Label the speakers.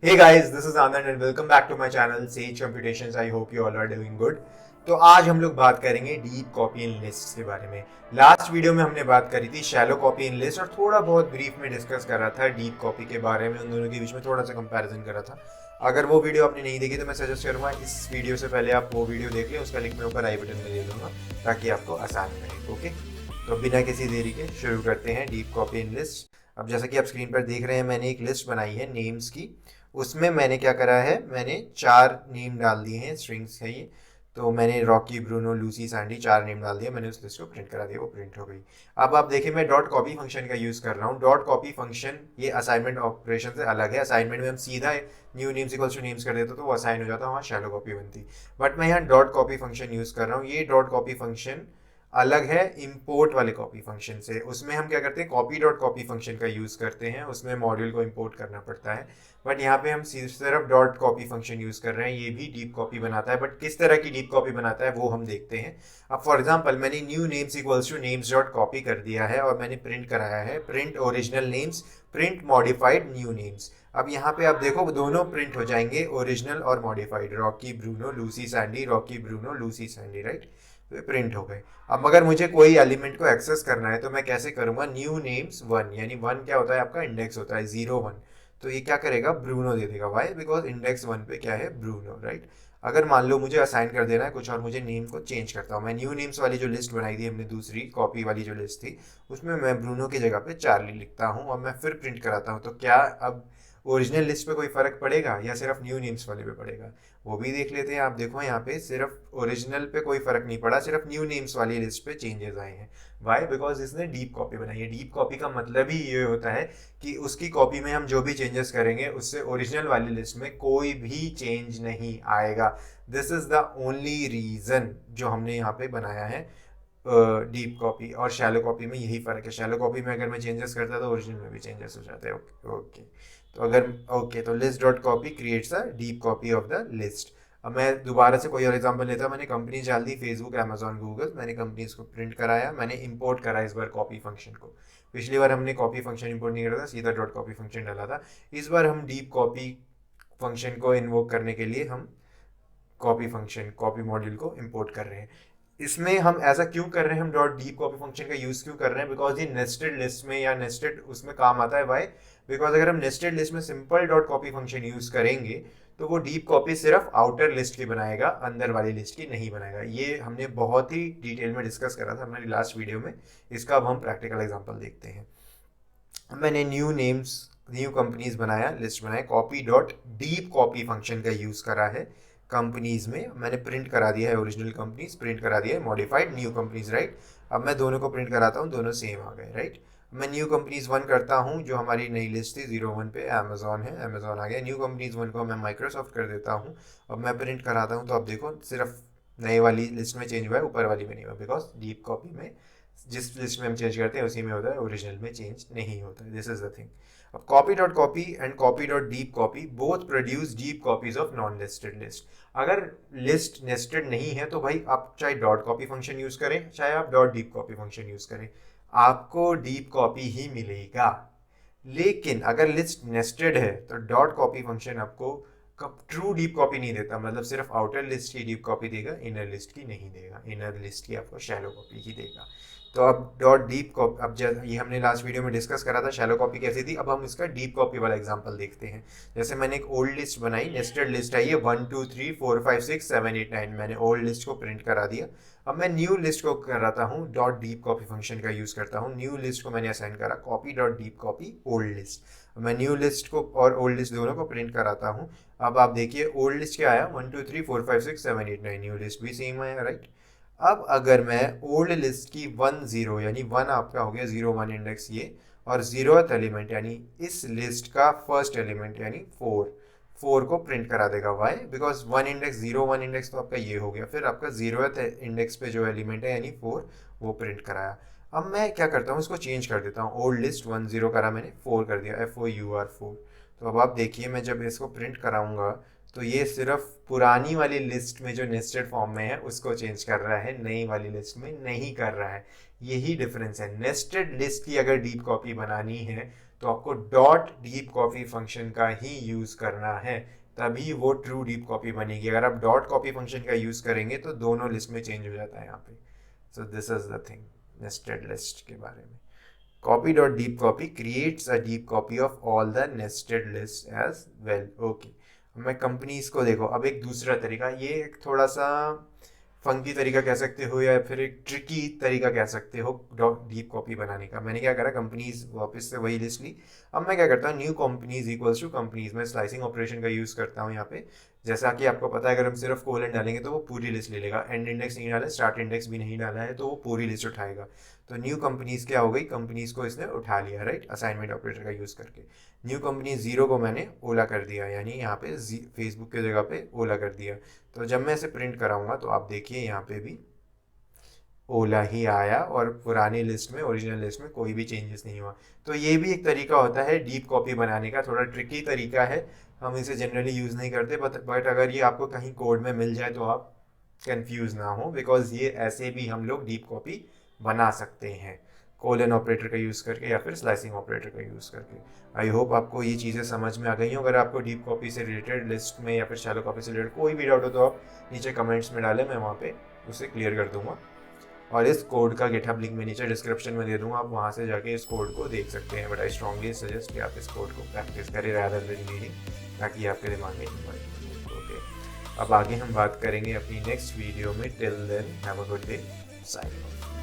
Speaker 1: Hey guys, this is Anand and welcome back to my channel Sage Computations. I hope you all are doing good. तो आज हम लोग बात करेंगे deep copy in list के बारे में। लास्ट वीडियो में हमने बात करी थी शैलो कॉपी इन लिस्ट और थोड़ा बहुत ब्रीफ में डिस्कस कर रहा था डीप कॉपी के बारे में, उन दोनों के बीच में थोड़ा सा कंपैरिजन कर रहा था। अगर वो वीडियो आपने नहीं देखी तो मैं सजेस्ट करूंगा इस वीडियो से पहले आप वो वीडियो देख लें, उसका लिंक मैं ऊपर आई बटन में दे दूंगा ताकि आपको आसान रहे। ओके, तो बिना किसी देरी के शुरू करते हैं डीप कॉपी इन लिस्ट। अब जैसा कि आप स्क्रीन पर देख रहे हैं, मैंने एक लिस्ट बनाई है नेम्स की। उसमें मैंने क्या करा है, मैंने 4 नेम डाल दिए हैं, स्ट्रिंग्स है ये। तो मैंने Rocky, Bruno, Lucy, Sandy 4 name डाल दिया। मैंने उस लिस्ट को प्रिंट करा दिया, वो प्रिंट हो गई। अब आप देखिए मैं डॉट कॉपी फंक्शन का यूज़ कर रहा हूँ। डॉट कॉपी फंक्शन ये असाइनमेंट ऑपरेशन से अलग है। असाइनमेंट में हम सीधा new names equals two names कर देते तो वो असाइन हो जाता, वहाँ शैलो कॉपी बनती। बट मैं यहाँ डॉट कॉपी फंक्शन यूज़ कर रहा हूँ। ये डॉट कॉपी फंक्शन अलग है इंपोर्ट वाले कॉपी फंक्शन से। उसमें हम क्या करते हैं, कॉपी डॉट कॉपी फंक्शन का यूज़ करते हैं, उसमें मॉड्यूल को इंपोर्ट करना पड़ता है। बट यहाँ पे हम सिर्फ डॉट कॉपी फंक्शन यूज़ कर रहे हैं। ये भी डीप कॉपी बनाता है, बट किस तरह की डीप कॉपी बनाता है वो हम देखते हैं। अब फॉर एग्जांपल मैंने new names equals two names dot copy कर दिया है और मैंने प्रिंट कराया है print original names, print modified new names. अब यहाँ पे आप देखो दोनों प्रिंट हो जाएंगे, ओरिजिनल और modified, Rocky, Bruno, Lucy, Sandy, Rocky, Bruno, Lucy, Sandy, right. तो ये प्रिंट हो गए। अब अगर मुझे कोई एलिमेंट को एक्सेस करना है तो मैं कैसे करूंगा, न्यू नेम्स 1, यानी 1 क्या होता है आपका इंडेक्स होता है 0 1। तो ये क्या करेगा, ब्रूनो दे देगा। वाई? बिकॉज इंडेक्स 1 पे क्या है, ब्रूनो, राइट। अगर मान लो मुझे असाइन कर देना है कुछ और मुझे नेम को चेंज करता हूँ, मैं न्यू नेम्स वाली जो लिस्ट बनाई थी हमने, दूसरी कॉपी वाली जो लिस्ट थी, उसमें मैं ब्रूनो की जगह पे चार्ली लिखता हूँ और मैं फिर प्रिंट कराता हूँ। तो क्या अब ओरिजिनल लिस्ट पे कोई फर्क पड़ेगा या सिर्फ न्यू नेम्स वाले पे पड़ेगा, वो भी देख लेते हैं। आप देखो यहाँ पे सिर्फ ओरिजिनल पे कोई फर्क नहीं पड़ा, सिर्फ न्यू नेम्स वाली लिस्ट पे चेंजेस आए हैं। वाई? बिकॉज इसने डीप कॉपी बनाई है। डीप कॉपी का मतलब ही ये होता है कि उसकी कॉपी में हम जो भी चेंजेस करेंगे उससे ओरिजिनल वाली लिस्ट में कोई भी चेंज नहीं आएगा। This is the only reason जो हमने यहाँ पे बनाया है डीप कॉपी और शैलो कॉपी में। यही फ़र्क है। शैलो कॉपी में अगर मैं चेंजेस करता तो ओरिजिनल में भी चेंजेस हो जाते हैं। ओके ओके, तो अगर ओके तो list dot copy creates a deep copy of the list. अब मैं दोबारा से कोई और एग्जांपल लेता हूँ। मैंने कंपनीज डाल दी, फेसबुक, अमेजॉन, गूगल। मैंने कंपनीज को प्रिंट कराया, मैंने इंपोर्ट करा इस बार कॉपी फंक्शन को। पिछली बार हमने कॉपी फंक्शन इंपोर्ट नहीं करा था, सीधा डॉट कॉपी फंक्शन डाला था। इस बार हम डीप कॉपी फंक्शन को इन्वोक करने के लिए हम कॉपी फंक्शन, कॉपी मॉड्यूल को इंपोर्ट कर रहे हैं। इसमें हम ऐसा क्यों कर रहे हैं, हम डॉट डीप कॉपी फंक्शन का यूज क्यों कर रहे हैं, बिकॉज ये नेस्टेड लिस्ट में या नेस्टेड उसमें काम आता है। वाई? बिकॉज अगर हम नेस्टेड लिस्ट में simple dot copy function use करेंगे तो वो डीप कॉपी सिर्फ आउटर लिस्ट की बनाएगा, अंदर वाली लिस्ट की नहीं बनाएगा। ये हमने बहुत ही डिटेल में डिस्कस करा था हमारी लास्ट वीडियो में। इसका अब हम प्रैक्टिकल एग्जांपल देखते हैं। मैंने न्यू नेम्स, न्यू कंपनीज बनाया, लिस्ट बनाया, copy dot deep copy function का यूज करा है। कंपनीज में मैंने प्रिंट करा दिया है ओरिजिनल कंपनीज, प्रिंट करा दिया है मॉडिफाइड न्यू कंपनीज, राइट। अब मैं दोनों को प्रिंट कराता हूँ, दोनों सेम आ गए, राइट। मैं न्यू कंपनीज 1 करता हूँ, जो हमारी नई लिस्ट थी 0 1 पे अमेजॉन है, अमेजॉन आ गया। न्यू कंपनीज 1 को मैं माइक्रोसॉफ्ट कर देता हूँ। अब मैं प्रिंट कराता हूँ तो अब देखो सिर्फ नए वाली लिस्ट में चेंज हुआ है, ऊपर वाली में नहीं हुआ। बिकॉज डीप कॉपी में जिस लिस्ट में हम चेंज करते हैं उसी में होता है, ओरिजिनल में चेंज नहीं होता है। This is the thing. अब copy dot copy and copy dot deep copy both produce deep copies of non nested list. अगर लिस्ट नेस्टेड नहीं है तो भाई आप चाहे डॉट कॉपी फंक्शन यूज करें, चाहे आप dot deep copy function use करें, आपको डीप कॉपी ही मिलेगा। लेकिन अगर लिस्ट नेस्टेड है तो डॉट कॉपी फंक्शन आपको ट्रू डीप कॉपी नहीं देता, मतलब सिर्फ आउटर लिस्ट की डीप कॉपी देगा, इनर लिस्ट की नहीं देगा। इनर लिस्ट की आपको शैलो कॉपी ही देगा। तो अब डॉट डीप कॉपी, अब ये हमने लास्ट वीडियो में डिस्कस करा था शैलो कॉपी कैसी थी। अब हम इसका डीप कॉपी वाला एग्जांपल देखते हैं। जैसे मैंने एक ओल्ड लिस्ट बनाई, नेस्टेड लिस्ट है ये, 1 2 3 4 5 6 7 8 9। मैंने ओल्ड लिस्ट को प्रिंट करा दिया। अब मैं न्यू लिस्ट को कराता हूँ, डॉट डीप कॉपी फंक्शन का यूज करता हूँ। न्यू लिस्ट को मैंने असाइन करा copy dot deep copy old list. मैं न्यू लिस्ट को और ओल्ड लिस्ट दोनों को प्रिंट कराता हूँ। अब आप देखिए ओल्ड लिस्ट क्या आया, 1 2 3 4 5 6 7 8 9। न्यू लिस्ट भी सेम आया, राइट। अब अगर मैं ओल्ड लिस्ट की 1 0, यानी 1 आपका हो गया 0 1 इंडेक्स ये, और 0th एलिमेंट यानी इस लिस्ट का फर्स्ट एलिमेंट यानी 4 को प्रिंट करा देगा। वाई? बिकॉज 1 इंडेक्स 0 1 इंडेक्स तो आपका ये हो गया, फिर आपका 0th इंडेक्स पे जो एलिमेंट है यानी 4 वो प्रिंट कराया। अब मैं क्या करता हूँ, इसको चेंज कर देता हूँ। ओल्ड लिस्ट 1 0 करा मैंने, 4 कर दिया, FOUR 4। तो अब आप देखिए मैं जब इसको प्रिंट कराऊंगा तो ये सिर्फ पुरानी वाली लिस्ट में जो नेस्टेड फॉर्म में है उसको चेंज कर रहा है, नई वाली लिस्ट में नहीं कर रहा है। यही डिफरेंस है। नेस्टेड लिस्ट की अगर डीप कॉपी बनानी है तो आपको डॉट डीप कॉपी फंक्शन का ही यूज़ करना है, तभी वो ट्रू डीप कॉपी बनेगी। अगर आप डॉट कॉपी फंक्शन का यूज़ करेंगे तो दोनों लिस्ट में चेंज हो जाता है यहाँ पे। So this is the thing nested list के बारे में। Copy dot deep copy creates a deep copy of all the nested lists as well. Okay, मैं कंपनीज को देखो, अब एक दूसरा तरीका, ये एक थोड़ा सा फंकी तरीका कह सकते हो या फिर एक ट्रिकी तरीका कह सकते हो डीप कॉपी बनाने का। मैंने क्या करा, कंपनीज वापस से वही लिस्ट ली। अब मैं क्या करता हूँ, new companies equals to companies, मैं स्लाइसिंग ऑपरेशन का यूज़ करता हूँ यहाँ पे। जैसा कि आपको पता है, अगर हम सिर्फ कोलन डालेंगे तो वो पूरी लिस्ट ले लेगा, एंड इंडेक्स नहीं डाला, स्टार्ट इंडेक्स भी नहीं डाला है तो वो पूरी लिस्ट उठाएगा। तो न्यू कंपनीज क्या हो गई, कंपनीज को इसने उठा लिया, राइट, असाइनमेंट ऑपरेटर का यूज़ करके। न्यू कंपनी 0 को मैंने ओला कर दिया, यानी यहाँ पे फेसबुक की जगह पे ओला कर दिया। तो जब मैं इसे प्रिंट कराऊंगा तो आप देखिए यहाँ पे भी ओला ही आया और पुरानी लिस्ट में, ओरिजिनल लिस्ट में कोई भी चेंजेस नहीं हुआ। तो ये भी एक तरीका होता है डीप कॉपी बनाने का, थोड़ा ट्रिकी तरीका है, हम इसे जनरली यूज़ नहीं करते, बट अगर ये आपको कहीं कोड में मिल जाए तो आप कंफ्यूज ना हो, बिकॉज ये ऐसे भी हम लोग डीप कॉपी बना सकते हैं, कोलन ऑपरेटर का यूज़ करके या फिर स्लाइसिंग ऑपरेटर का यूज़ करके। आई होप आपको ये चीज़ें समझ में आ गई हो। अगर आपको डीप कॉपी से रिलेटेड, लिस्ट में या फिर शैलो कॉपी से रिलेटेड कोई भी डाउट हो तो आप नीचे कमेंट्स में डालें, मैं वहाँ पे उसे क्लियर कर दूंगा। और इस कोड का गिटहब लिंक मैं नीचे डिस्क्रिप्शन में दे दूंगा, आप वहाँ से जाके इस कोड को देख सकते हैं। बट आई स्ट्रांगली सजेस्ट कि आप इस कोड को प्रैक्टिस करें रादर देन रीडिंग, ताकि आपके दिमाग में नहीं। ओके, अब आगे हम बात करेंगे अपनी नेक्स्ट वीडियो में। Till then have a good day, sign of.